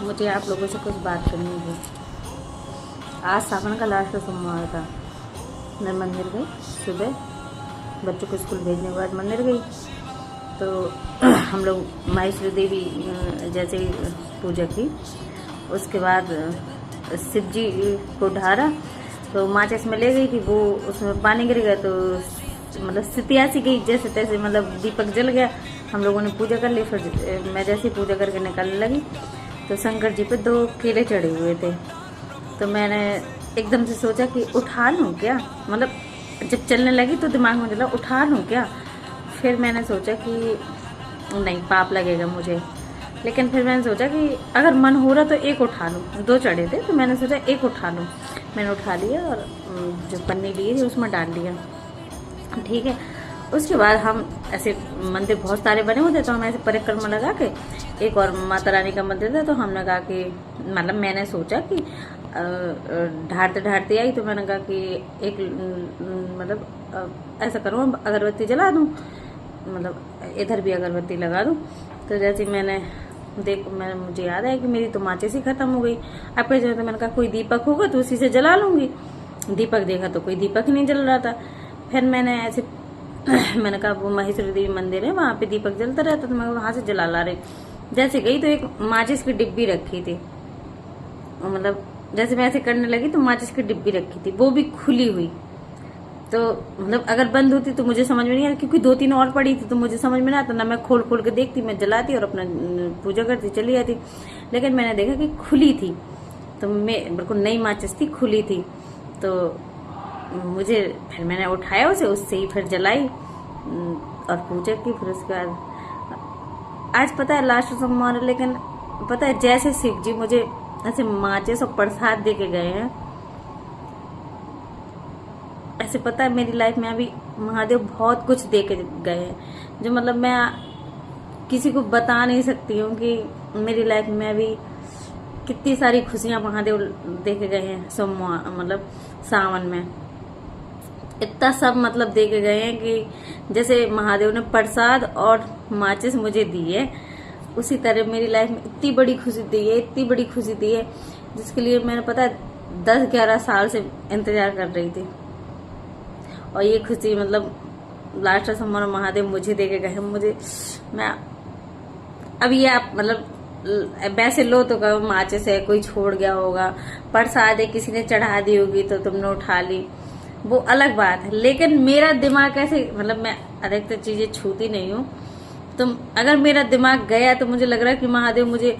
मुझे आप लोगों से कुछ बात करनी थी। आज सावन का लास्ट सोमवार था। मैं मंदिर गई सुबह, बच्चों को स्कूल भेजने के बाद मंदिर गई तो हम लोग माहेश्वरी देवी जैसे पूजा की। उसके बाद शिव जी को ढारा तो माचिस में ले गई थी, वो उसमें पानी गिर गया तो मतलब स्थिति ऐसी गई जैसे तैसे, मतलब दीपक जल गया। हम लोगों ने पूजा कर ली। फिर मैं जैसे पूजा करके निकलने लगी तो शंकर जी पे 2 केले चढ़े हुए थे। तो मैंने एकदम से सोचा कि उठा लूँ क्या, मतलब जब चलने लगी तो दिमाग में चला उठा लूँ क्या। फिर मैंने सोचा कि नहीं, पाप लगेगा मुझे। लेकिन फिर मैंने सोचा कि अगर मन हो रहा तो एक उठा लूँ, 2 चढ़े थे तो मैंने सोचा एक उठा लूँ। मैंने उठा लिया और जो पन्नी ली थी उसमें डाल दिया। ठीक है। उसके बाद हम ऐसे, मंदिर बहुत सारे बने हुए थे तो हम ऐसे परिक्रमा लगा के, एक और माता रानी का मंदिर था तो हमने कहा कि मतलब मैंने सोचा कि ढारते ढारते आई तो मैंने कहा कि एक मतलब ऐसा करूँ, अगरबत्ती जला दूँ, मतलब इधर भी अगरबत्ती लगा दूँ। तो जैसे मैंने मुझे याद आया कि मेरी तो माचिस ही खत्म हो गई। अब जो तो मैंने कहा कोई दीपक होगा तो उसी से जला लूंगी। दीपक देखा तो कोई दीपक ही नहीं जल रहा था। फिर मैंने ऐसे मैंने कहा वो माहेश्वरी देवी मंदिर है, वहां पे दीपक जलता रहता, तो मैं वहां से जला ला रही। जैसे गई तो एक माचिस की डिब्बी रखी थी, मतलब जैसे मैं ऐसे करने लगी तो माचिस की डिब्बी रखी थी, वो भी खुली हुई। तो मतलब अगर बंद होती तो मुझे समझ में नहीं आता, क्योंकि 2-3 और पड़ी थी तो मुझे समझ में नहीं आता ना। मैं खोल खोल के देखती, मैं जलाती और अपना पूजा करती चली जाती। लेकिन मैंने देखा कि खुली थी, तो मैं बिल्कुल नई माचिस थी, खुली थी। तो मुझे फिर मैंने उठाया उसे, उससे ही फिर जलाई और पूजा की। फिर उसके बाद आज पता है लास्ट सोमवार है, लेकिन पता है जैसे शिव जी मुझे ऐसे माचिस और प्रसाद दे के गए हैं, ऐसे पता है मेरी लाइफ में अभी महादेव बहुत कुछ दे के गए हैं, जो मतलब मैं किसी को बता नहीं सकती हूँ कि मेरी लाइफ में अभी कितनी सारी खुशियां महादेव दे के गए हैं। सोमवार मतलब सावन में इतना सब मतलब दे के गए हैं कि जैसे महादेव ने प्रसाद और माचिस मुझे दी है, उसी तरह मेरी लाइफ में इतनी बड़ी खुशी दी है, इतनी बड़ी खुशी दी है, जिसके लिए मैंने पता है 10-11 साल से इंतजार कर रही थी। और ये खुशी मतलब लास्ट सोमवार महादेव मुझे दे के गए। मुझे मैं अब ये आप मतलब वैसे लो तो कहो माचिस है, कोई छोड़ गया होगा, प्रसाद है किसी ने चढ़ा दी होगी तो तुमने उठा ली, वो अलग बात है। लेकिन मेरा दिमाग कैसे, मतलब मैं अधिकतर चीजें छूती नहीं हूँ, तो अगर मेरा दिमाग गया तो मुझे लग रहा है कि महादेव मुझे